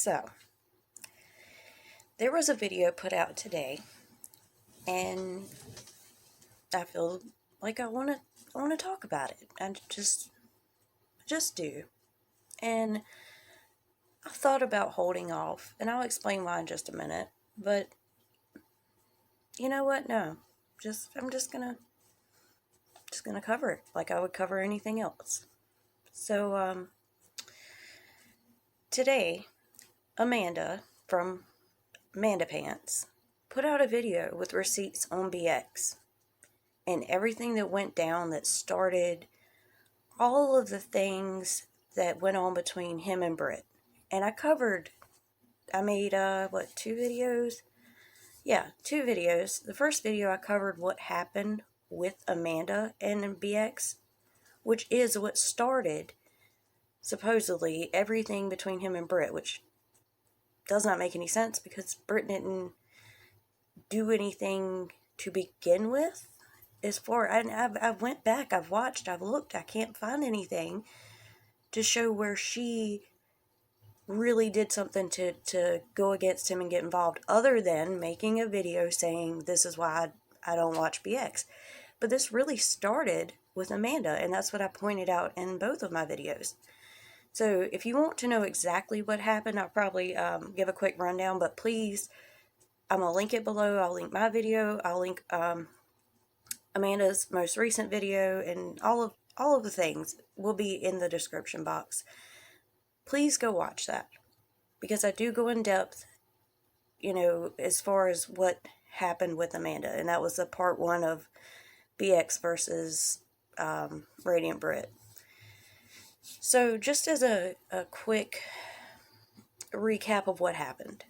So, there was a video put out today, and I feel like I want to talk about it. I just do. And I thought about holding off, and I'll explain why in just a minute. But you know what? No, I'm just gonna cover it like I would cover anything else. So today, Amanda from Mandapants put out a video with receipts on BX and everything that went down that started all of the things that went on between him and Britt. And I made, 2 videos? Yeah, 2 videos. The first video I covered what happened with Amanda and BX, which is what started, supposedly, everything between him and Britt, which does not make any sense because Britt didn't do anything to begin with. I've went back, I've watched, I've looked, I can't find anything to show where she really did something to go against him and get involved, other than making a video saying this is why I don't watch BX. But this really started with Amanda, and that's what I pointed out in both of my videos. So if you want to know exactly what happened, I'll probably give a quick rundown, but please, I'm going to link it below. I'll link my video, I'll link Amanda's most recent video, and all of the things will be in the description box. Please go watch that, because I do go in depth, as far as what happened with Amanda, and that was the part 1 of BX versus Radiant Britt. So just as a quick recap of what happened.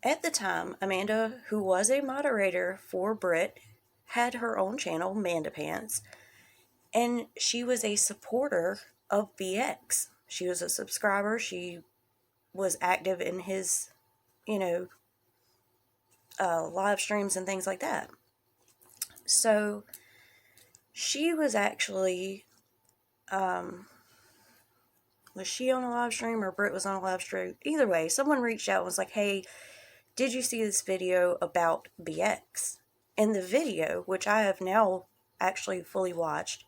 At the time, Amanda, who was a moderator for Britt, had her own channel, Mandapants, and she was a supporter of BX. She was a subscriber. She was active in his, live streams and things like that. So she was actually, was she on a live stream or Britt was on a live stream? Either way, someone reached out and was like, hey, did you see this video about BX? And the video, which I have now actually fully watched,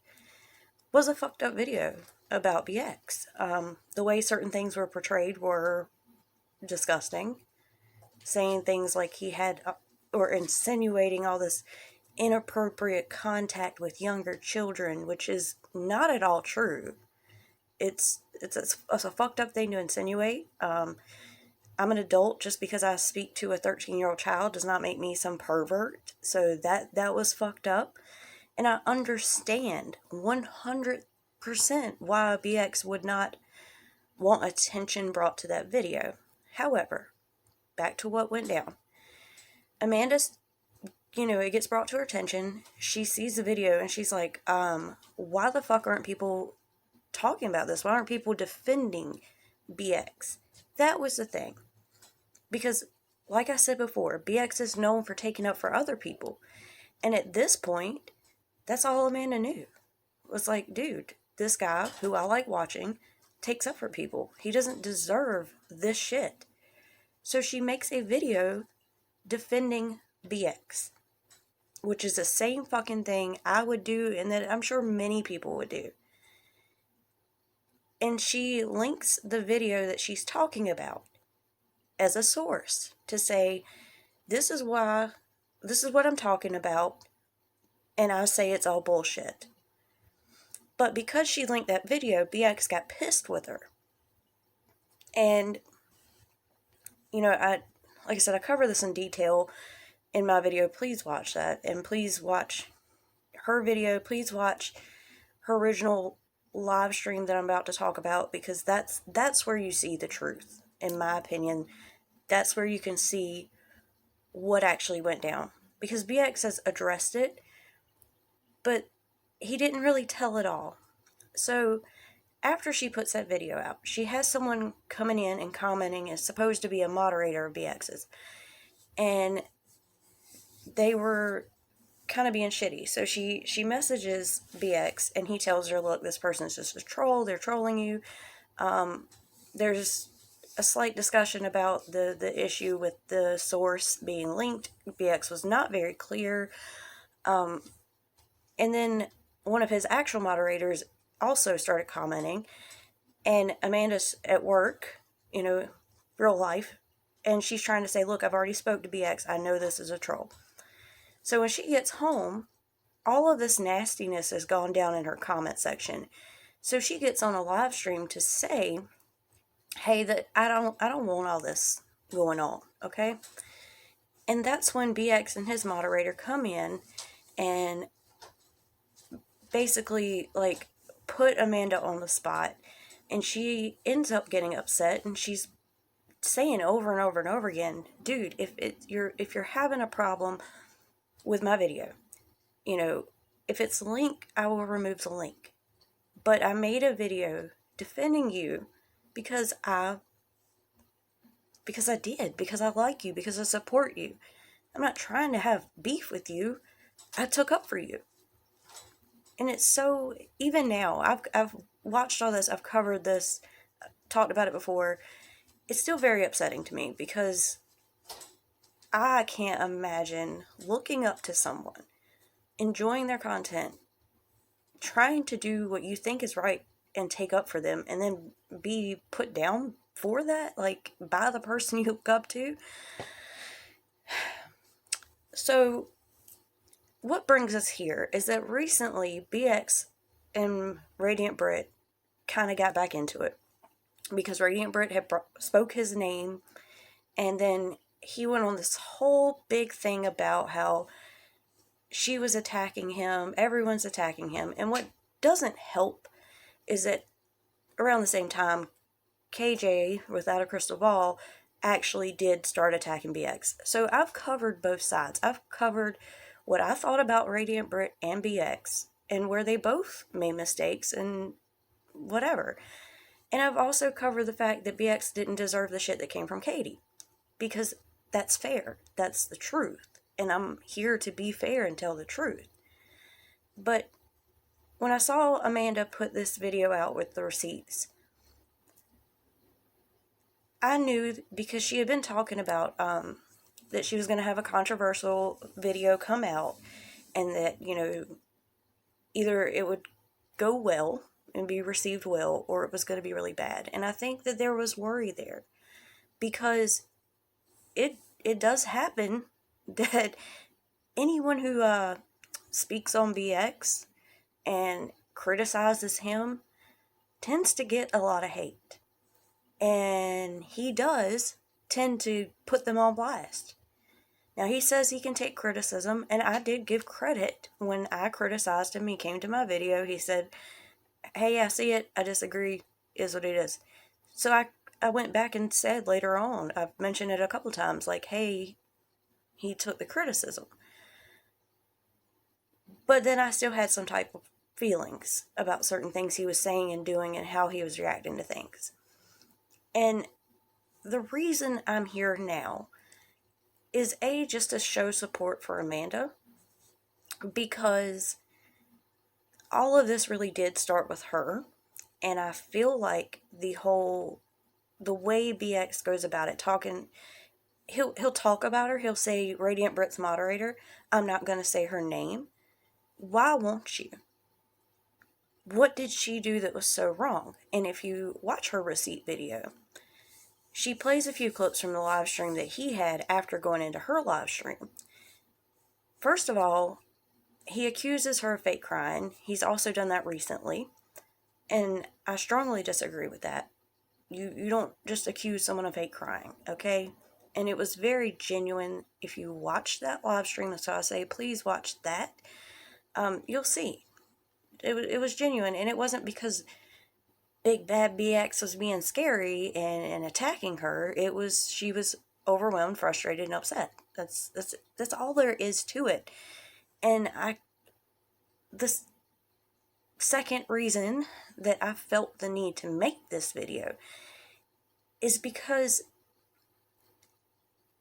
was a fucked up video about BX. The way certain things were portrayed were disgusting. Saying things like he had, or insinuating all this inappropriate contact with younger children, which is not at all true. It's a fucked up thing to insinuate. I'm an adult. Just because I speak to a 13-year-old child does not make me some pervert. So that was fucked up. And I understand 100% why BX would not want attention brought to that video. However, back to what went down. Amanda's, it gets brought to her attention. She sees the video and she's like, why the fuck aren't people talking about this? Why aren't people defending BX? That was the thing. Because, like I said before, BX is known for taking up for other people. And at this point, that's all Amanda knew. It was like, dude, this guy, who I like watching, takes up for people. He doesn't deserve this shit. So she makes a video defending BX, which is the same fucking thing I would do and that I'm sure many people would do. And she links the video that she's talking about as a source to say, this is what I'm talking about, and I say it's all bullshit. But because she linked that video, BX got pissed with her. And, like I said, I cover this in detail in my video. Please watch that. And please watch her video. Please watch her original live stream that I'm about to talk about, because that's where you see the truth, in my opinion. That's where you can see what actually went down. Because BX has addressed it, but he didn't really tell it all. So after she puts that video out, she has someone coming in and commenting is supposed to be a moderator of BX's. And they were kind of being shitty. So she messages BX and he tells her, look, this person's just a troll. They're trolling you. There's a slight discussion about the issue with the source being linked. BX was not very clear. And then one of his actual moderators also started commenting, and Amanda's at work, real life, and she's trying to say, look, I've already spoke to BX. I know this is a troll. So when she gets home, all of this nastiness has gone down in her comment section. So she gets on a live stream to say, hey, that I don't want all this going on, okay? And that's when BX and his moderator come in and basically like put Amanda on the spot, and she ends up getting upset, and she's saying over and over and over again, dude, if you're having a problem with my video, if it's a link, I will remove the link. But I made a video defending you because I did, because I like you, because I support you. I'm not trying to have beef with you. I took up for you. And it's so, even now, I've watched all this, I've covered this, talked about it before. It's still very upsetting to me because I can't imagine looking up to someone, enjoying their content, trying to do what you think is right and take up for them, and then be put down for that, like by the person you look up to. So what brings us here is that recently BX and Radiant Brit kind of got back into it because Radiant Brit had spoke his name, and then he went on this whole big thing about how she was attacking him, everyone's attacking him. And what doesn't help is that around the same time, KJ, without a crystal ball, actually did start attacking BX. So I've covered both sides. I've covered what I thought about Radiant Brit and BX, and where they both made mistakes and whatever. And I've also covered the fact that BX didn't deserve the shit that came from Katie, because that's fair. That's the truth. And I'm here to be fair and tell the truth. But when I saw Amanda put this video out with the receipts, I knew, because she had been talking about that she was going to have a controversial video come out, and that, either it would go well and be received well, or it was going to be really bad. And I think that there was worry there, because it does happen that anyone who speaks on BX and criticizes him tends to get a lot of hate. And he does tend to put them on blast. Now, he says he can take criticism, and I did give credit when I criticized him. He came to my video, he said, hey, I see it, I disagree, is what it is. So I went back and said later on, I've mentioned it a couple times, like, hey, he took the criticism. But then I still had some type of feelings about certain things he was saying and doing and how he was reacting to things. And the reason I'm here now is just to show support for Amanda, because all of this really did start with her. And I feel like the way BX goes about it, talking, he'll talk about her, he'll say Radiant Brit's moderator. I'm not going to say her name. Why won't you? What did she do that was so wrong? And if you watch her receipt video, she plays a few clips from the live stream that he had after going into her live stream. First of all, he accuses her of fake crying. He's also done that recently, and I strongly disagree with that. You don't just accuse someone of fake crying, okay? And it was very genuine. If you watch that live stream, so I say, please watch that. You'll see. It was genuine, and it wasn't because Big Bad BX was being scary and attacking her. It was, she was overwhelmed, frustrated, and upset. That's all there is to it. And this second reason that I felt the need to make this video is because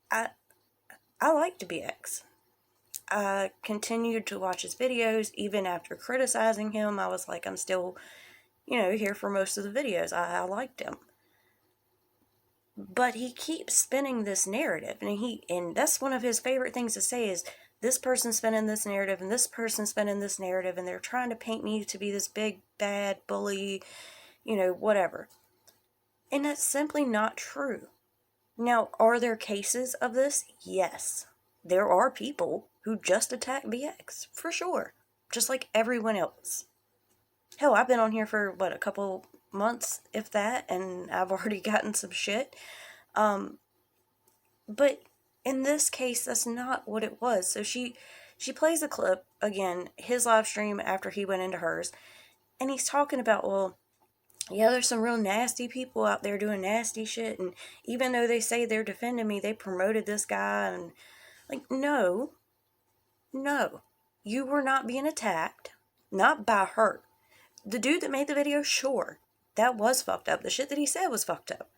I liked BX. I continued to watch his videos even after criticizing him. I was like, I'm still, here for most of the videos. I liked him. But he keeps spinning this narrative, and that's one of his favorite things to say is, this person's spinning this narrative and this person's spinning this narrative, and they're trying to paint me to be this big bad bully, whatever. And that's simply not true. Now, are there cases of this? Yes. There are people who just attack BX, for sure. Just like everyone else. Hell, I've been on here for, a couple months, if that, and I've already gotten some shit. But in this case, that's not what it was. So she plays a clip, again, his live stream after he went into hers, and he's talking about, well, yeah, there's some real nasty people out there doing nasty shit, and even though they say they're defending me, they promoted this guy, and no, you were not being attacked, not by her. The dude that made the video, sure, that was fucked up. The shit that he said was fucked up.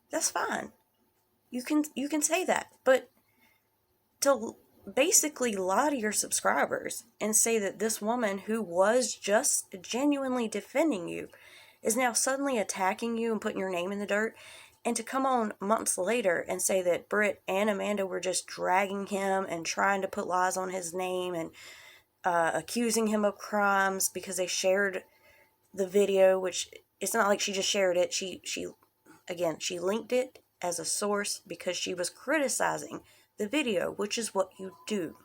That's fine. You can say that, but to basically lie to your subscribers and say that this woman who was just genuinely defending you is now suddenly attacking you and putting your name in the dirt, and to come on months later and say that Britt and Amanda were just dragging him and trying to put lies on his name and accusing him of crimes because they shared the video, which it's not like she just shared it. She linked it as a source because she was criticizing the video, which is what you do.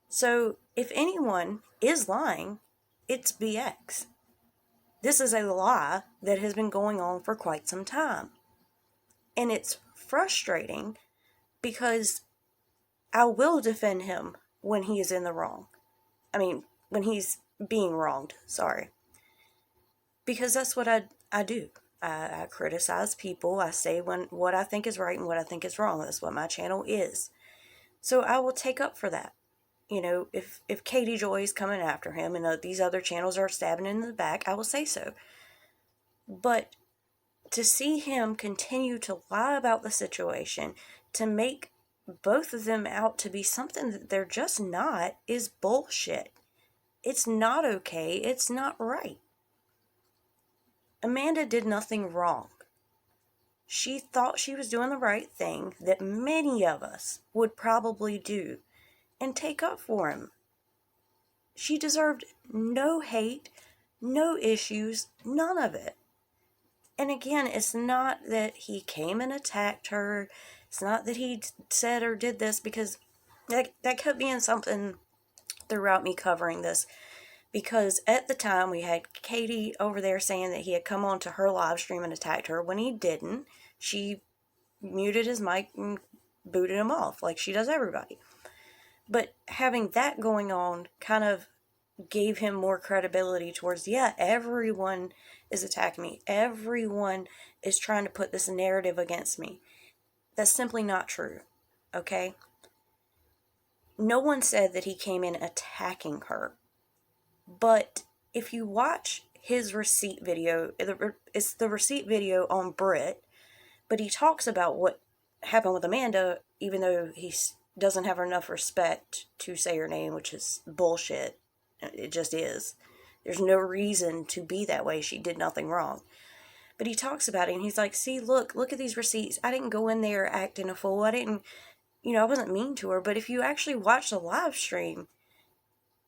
So if anyone is lying, it's BX. This is a lie that has been going on for quite some time. And it's frustrating because I will defend him when he is in the wrong. When he's being wronged, sorry. Because that's what I do. I criticize people. I say what I think is right and what I think is wrong. That's what my channel is. So I will take up for that. If Katie Joy is coming after him and these other channels are stabbing him in the back, I will say so. But to see him continue to lie about the situation, to make both of them out to be something that they're just not, is bullshit. It's not okay. It's not right. Amanda did nothing wrong. She thought she was doing the right thing that many of us would probably do and take up for him. She deserved no hate, no issues, none of it. And again, it's not that he came and attacked her. It's not that he said or did this, because that kept being something throughout me covering this. Because at the time, we had Katie over there saying that he had come on to her live stream and attacked her. When he didn't, she muted his mic and booted him off, like she does everybody. But having that going on kind of gave him more credibility towards, yeah, everyone is attacking me. Everyone is trying to put this narrative against me. That's simply not true, okay? No one said that he came in attacking her. But if you watch his receipt video, it's the receipt video on Britt, but he talks about what happened with Amanda, even though he doesn't have enough respect to say her name, which is bullshit. It just is. There's no reason to be that way. She did nothing wrong. But he talks about it, and he's like, see, look at these receipts. I didn't go in there acting a fool. I wasn't mean to her. But if you actually watch the live stream,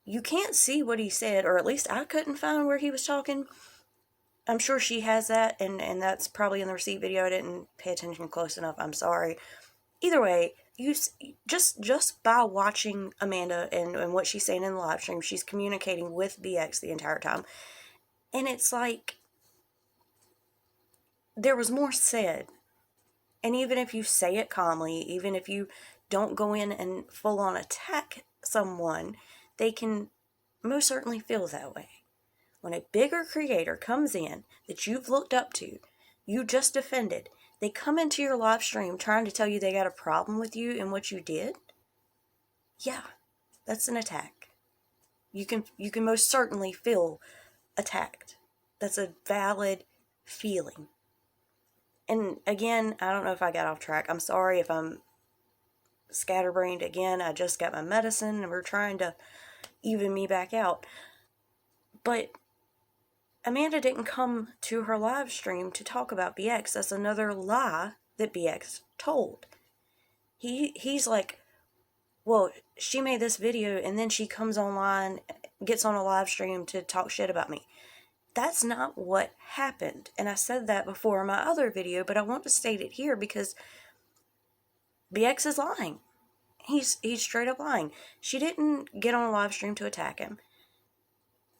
you can't see what he said, or at least I couldn't find where he was talking. I'm sure she has that, and that's probably in the receipt video. I didn't pay attention close enough. I'm sorry. Either way, you just by watching Amanda and what she's saying in the live stream, she's communicating with BX the entire time. And it's like there was more said. And even if you say it calmly, even if you don't go in and full on attack someone, they can most certainly feel that way. When a bigger creator comes in that you've looked up to, you just defended, they come into your live stream trying to tell you they got a problem with you and what you did, yeah, that's an attack. You can most certainly feel attacked. That's a valid feeling. And again, I don't know if I got off track. I'm sorry if I'm scatterbrained again. I just got my medicine and we're trying to even me back out. But Amanda didn't come to her live stream to talk about BX. That's another lie that BX told. He's like, well, she made this video and then she comes online, gets on a live stream to talk shit about me. That's not what happened. And I said that before in my other video, but I want to state it here because BX is lying. He's straight up lying. She didn't get on a live stream to attack him.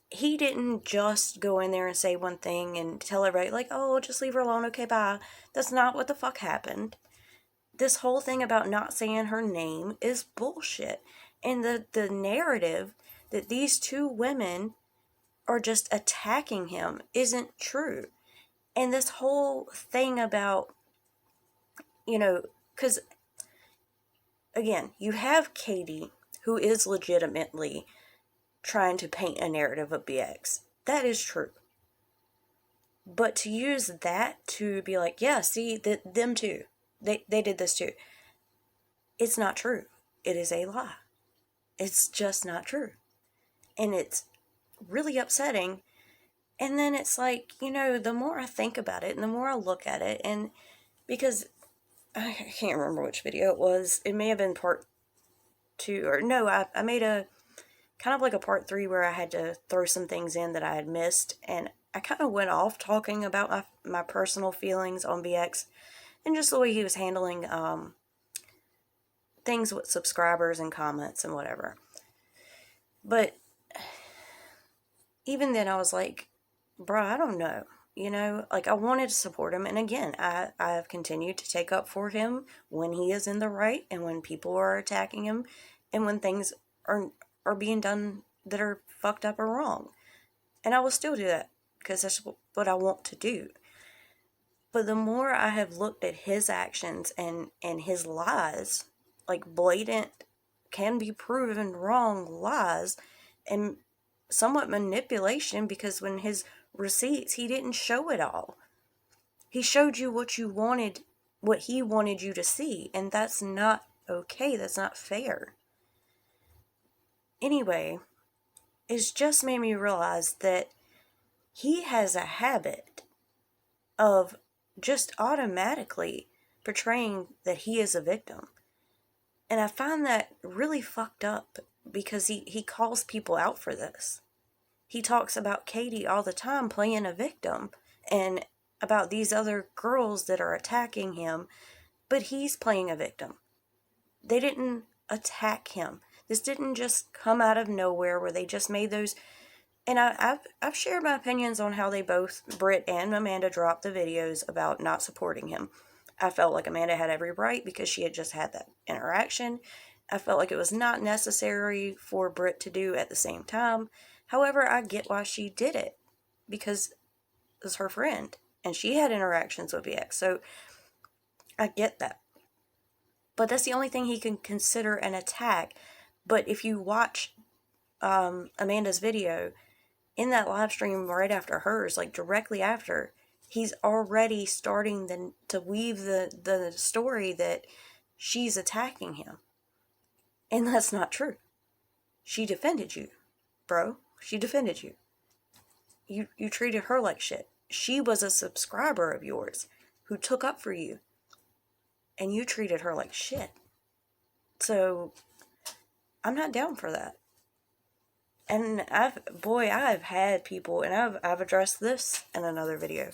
He didn't just go in there and say one thing and tell everybody, like, oh, just leave her alone, okay, bye. That's not what the fuck happened. This whole thing about not saying her name is bullshit. And the narrative that these two women are just attacking him isn't true. And this whole thing about, because, again, you have Katie, who is legitimately trying to paint a narrative of BX. That is true. But to use that to be like, yeah, see, them too. They did this too. It's not true. It is a lie. It's just not true. And it's really upsetting. And then it's like, the more I think about it and the more I look at it, and because I can't remember which video it was. It may have been part 2, or no, I made a kind of like a part 3 where I had to throw some things in that I had missed, and I kind of went off talking about my personal feelings on BX and just the way he was handling things with subscribers and comments and whatever. But even then I was like, bro, I don't know. I wanted to support him. And again, I have continued to take up for him when he is in the right and when people are attacking him and when things are being done that are fucked up or wrong. And I will still do that because that's what I want to do. But the more I have looked at his actions and his lies, like blatant, can be proven wrong lies, and somewhat manipulation, because when his receipts, he didn't show it all. He showed you what he wanted you to see, and that's not okay. That's not fair. Anyway, it's just made me realize that he has a habit of just automatically portraying that he is a victim. And I find that really fucked up because he calls people out for this. He talks about Katie all the time playing a victim and about these other girls that are attacking him, but he's playing a victim. They didn't attack him. This didn't just come out of nowhere where they just made those. And I've shared my opinions on how they both, Britt and Amanda, dropped the videos about not supporting him. I felt like Amanda had every right because she had just had that interaction. I felt like it was not necessary for Britt to do at the same time. However, I get why she did it because it was her friend and she had interactions with BX. So I get that. But that's the only thing he can consider an attack. But if you watch Amanda's video, in that live stream right after hers, like directly after, he's already starting to weave the story that she's attacking him. And that's not true. She defended you, bro. She defended you. You treated her like shit. She was a subscriber of yours who took up for you. And you treated her like shit. So, I'm not down for that. And I've had people, and I've addressed this in another video.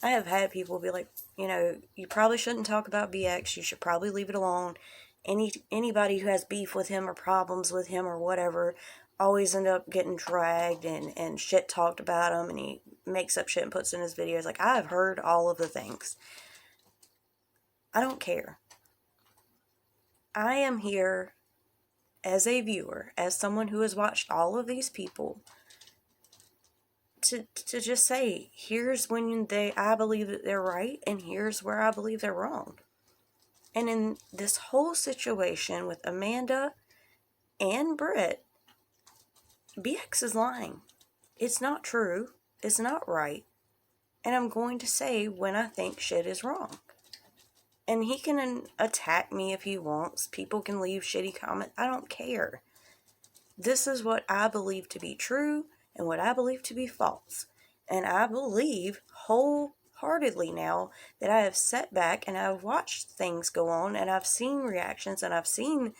I have had people be like, you probably shouldn't talk about BX. You should probably leave it alone. Anybody who has beef with him or problems with him or whatever always end up getting dragged and shit talked about him, and he makes up shit and puts in his videos. Like, I've heard all of the things. I don't care. I am here as a viewer, as someone who has watched all of these people, to just say, here's when I believe that they're right, and here's where I believe they're wrong. And in this whole situation with Amanda and Britt, BX is lying. It's not true. It's not right. And I'm going to say when I think shit is wrong. And he can attack me if he wants. People can leave shitty comments. I don't care. This is what I believe to be true and what I believe to be false. And I believe wholeheartedly now that I have sat back and I've watched things go on, and I've seen reactions, and I've seen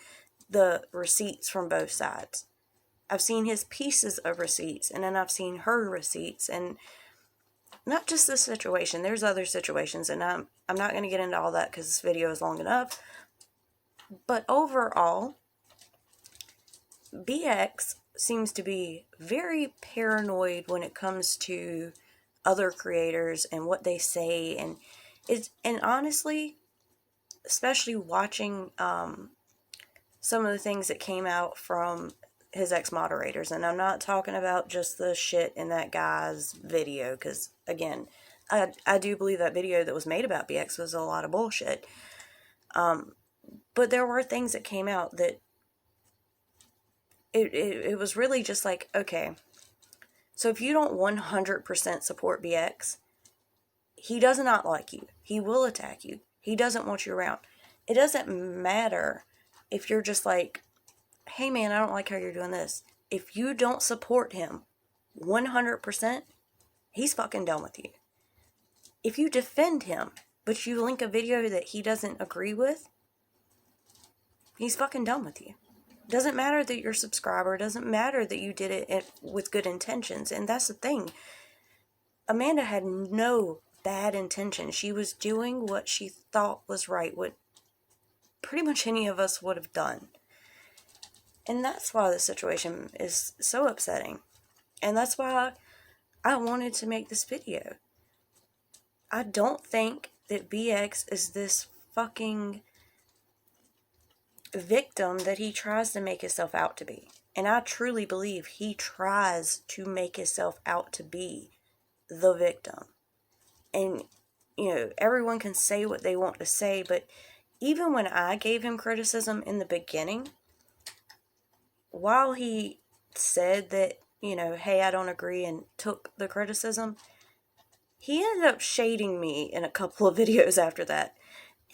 the receipts from both sides. I've seen his pieces of receipts, and then I've seen her receipts, and not just this situation. There's other situations, and I'm not going to get into all that because this video is long enough. But overall, BX seems to be very paranoid when it comes to other creators and what they say, and honestly, especially watching some of the things that came out from his ex-moderators, and I'm not talking about just the shit in that guy's video, because again, I do believe that video that was made about BX was a lot of bullshit, but there were things that came out that it was really just like, okay, so if you don't 100% support BX, he does not like you. He will attack you. He doesn't want you around. It doesn't matter if you're just like, hey man, I don't like how you're doing this. If you don't support him 100%, he's fucking done with you. If you defend him, but you link a video that he doesn't agree with, he's fucking done with you. Doesn't matter that you're a subscriber. Doesn't matter that you did it with good intentions. And that's the thing. Amanda had no bad intention. She was doing what she thought was right, what pretty much any of us would have done. And that's why the situation is so upsetting. And that's why I wanted to make this video. I don't think that BX is this fucking victim that he tries to make himself out to be. And I truly believe he tries to make himself out to be the victim. And, you know, everyone can say what they want to say, but even when I gave him criticism in the beginning, while he said that, you know, hey, I don't agree, and took the criticism, he ended up shading me in a couple of videos after that.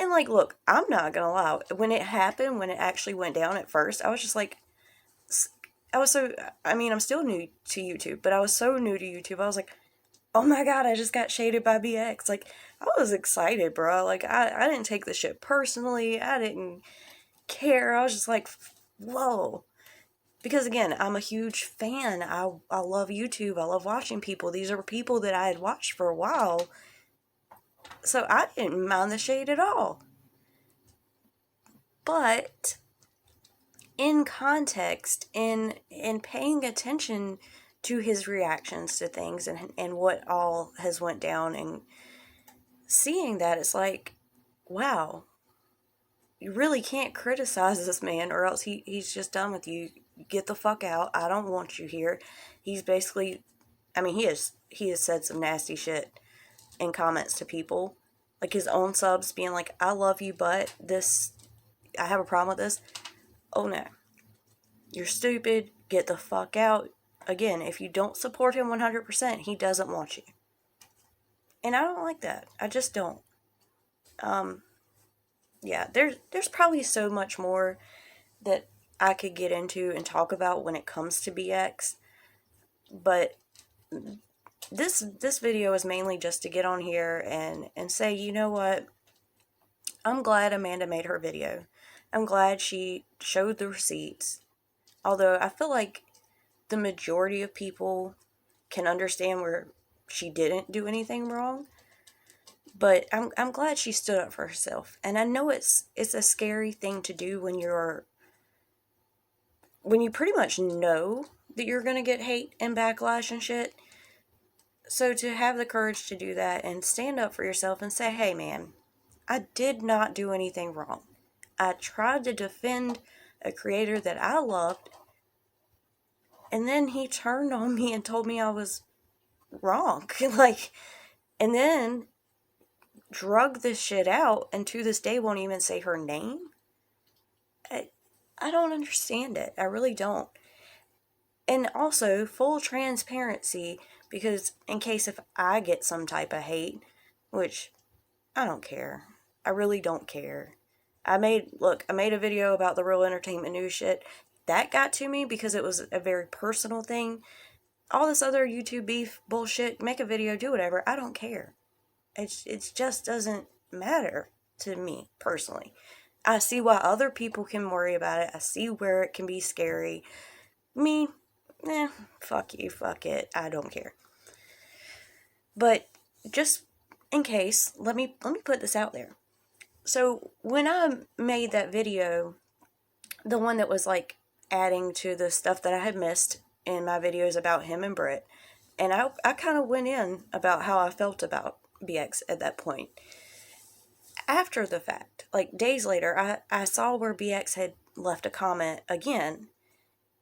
And, like, look, I'm not gonna lie. When it happened, when it actually went down at first, I was just like, I'm still new to YouTube, but I was so new to YouTube, I was like, oh my god, I just got shaded by BX. Like, I was excited, bro. Like, I didn't take this shit personally. I didn't care. I was just like, whoa. Because, again, I'm a huge fan. I love YouTube. I love watching people. These are people that I had watched for a while. So I didn't mind the shade at all. But in context, in paying attention to his reactions to things and what all has went down, and seeing that, it's like, wow, you really can't criticize this man, or else he's just done with you. Get the fuck out. I don't want you here. He's basically, he has said some nasty shit in comments to people, like his own subs being like, I love you, but I have a problem with this. Oh no, you're stupid. Get the fuck out. Again, if you don't support him 100%, he doesn't want you. And I don't like that. I just don't. Yeah, there's probably so much more that I could get into and talk about when it comes to BX. But this video is mainly just to get on here and say, you know what? I'm glad Amanda made her video. I'm glad she showed the receipts. Although I feel like the majority of people can understand where she didn't do anything wrong. But I'm glad she stood up for herself. And I know it's a scary thing to do when you pretty much know that you're going to get hate and backlash and shit. So to have the courage to do that and stand up for yourself and say, hey man, I did not do anything wrong. I tried to defend a creator that I loved, and then he turned on me and told me I was wrong. And then drug this shit out, and to this day won't even say her name. I don't understand it. I really don't. And also, full transparency, because in case if I get some type of hate, which I don't care. I really don't care. I made a video about the Real Entertainment News shit. That got to me because it was a very personal thing. all this other YouTube beef bullshit, make a video, do whatever. I don't care. It just doesn't matter to me personally. I see why other people can worry about it. I see where it can be scary. Me, fuck you, fuck it. I don't care. But just in case, let me put this out there. So when I made that video, the one that was like adding to the stuff that I had missed in my videos about him and Britt, and I kind of went in about how I felt about BX at that point. After the fact, like days later, I saw where BX had left a comment again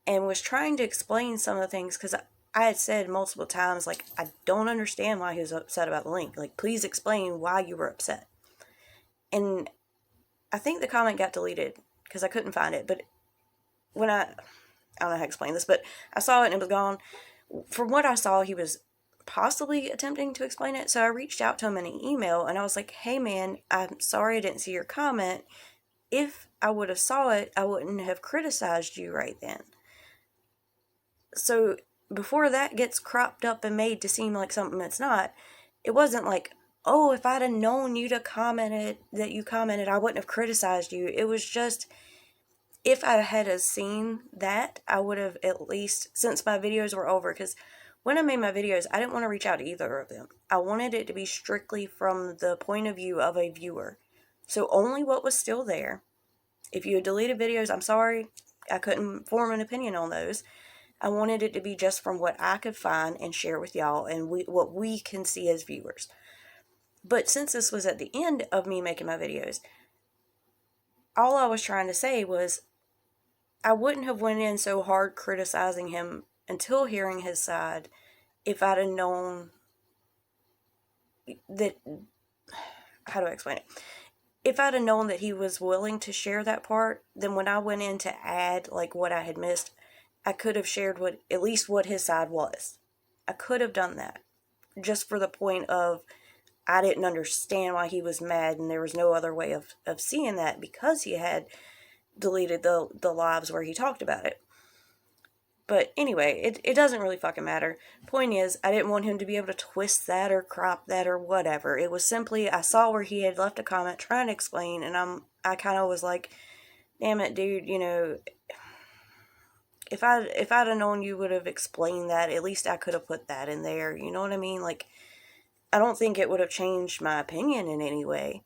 and was trying to explain some of the things, because I had said multiple times, like, I don't understand why he was upset about the link. Like, please explain why you were upset. And I think the comment got deleted because I couldn't find it. But when I don't know how to explain this, but I saw it and it was gone. From what I saw, he was possibly attempting to explain it. So I reached out to him in an email and I was like, hey man, I'm sorry I didn't see your comment. If I would have saw it, I wouldn't have criticized you right then. So before that gets cropped up and made to seem like something that's not, it wasn't like, oh, if I'd have known you to commented that you commented, I wouldn't have criticized you. It was just, if I had seen that, I would have at least, since my videos were over, because when I made my videos, I didn't want to reach out to either of them. I wanted it to be strictly from the point of view of a viewer. So only what was still there. If you had deleted videos, I'm sorry, I couldn't form an opinion on those. I wanted it to be just from what I could find and share with y'all and what we can see as viewers. But since this was at the end of me making my videos, all I was trying to say was I wouldn't have went in so hard criticizing him until hearing his side if I'd have known that, how do I explain it? If I'd have known that he was willing to share that part, then when I went in to add like what I had missed, I could have shared at least what his side was. I could have done that just for the point of I didn't understand why he was mad, and there was no other way of seeing that because he had deleted the lives where he talked about it. But anyway, it doesn't really fucking matter. Point is, I didn't want him to be able to twist that or crop that or whatever. It was simply, I saw where he had left a comment trying to explain, and I kind of was like, damn it, dude, you know, if I'd have known you would have explained that, at least I could have put that in there. You know what I mean? Like, I don't think it would have changed my opinion in any way.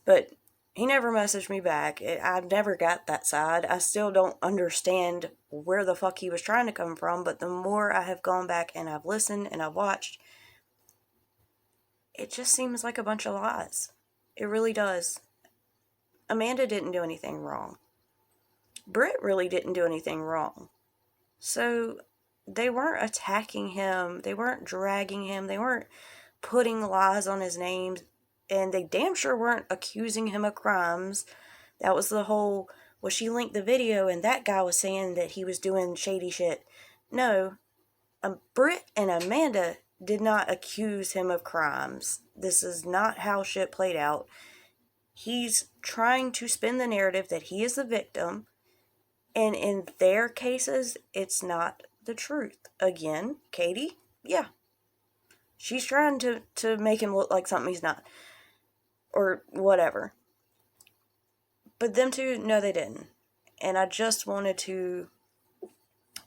But he never messaged me back. I never got that side. I still don't understand where the fuck he was trying to come from. But the more I have gone back and I've listened and I've watched, it just seems like a bunch of lies. It really does. Amanda didn't do anything wrong. Britt really didn't do anything wrong. So they weren't attacking him. They weren't dragging him. They weren't putting lies on his name. And they damn sure weren't accusing him of crimes. That was the whole, well, she linked the video and that guy was saying that he was doing shady shit. No, Britt and Amanda did not accuse him of crimes. This is not how shit played out. He's trying to spin the narrative that he is the victim. And in their cases, it's not the truth. Again, Katie, yeah. She's trying to make him look like something he's not. Or whatever. But them two, no, they didn't. And I just wanted to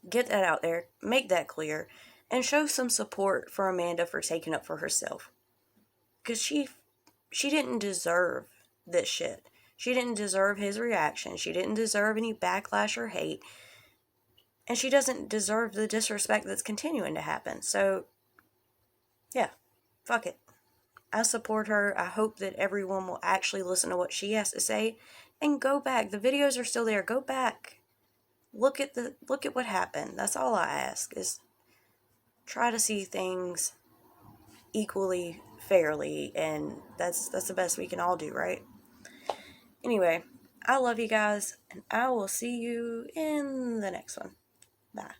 get that out there, make that clear, and show some support for Amanda for taking up for herself. Because she didn't deserve this shit. She didn't deserve his reaction. She didn't deserve any backlash or hate. And she doesn't deserve the disrespect that's continuing to happen. So, yeah, fuck it. I support her. I hope that everyone will actually listen to what she has to say and go back. The videos are still there. Go back. Look at what happened. That's all I ask, is try to see things equally fairly, and that's the best we can all do, right? Anyway, I love you guys, and I will see you in the next one. Bye.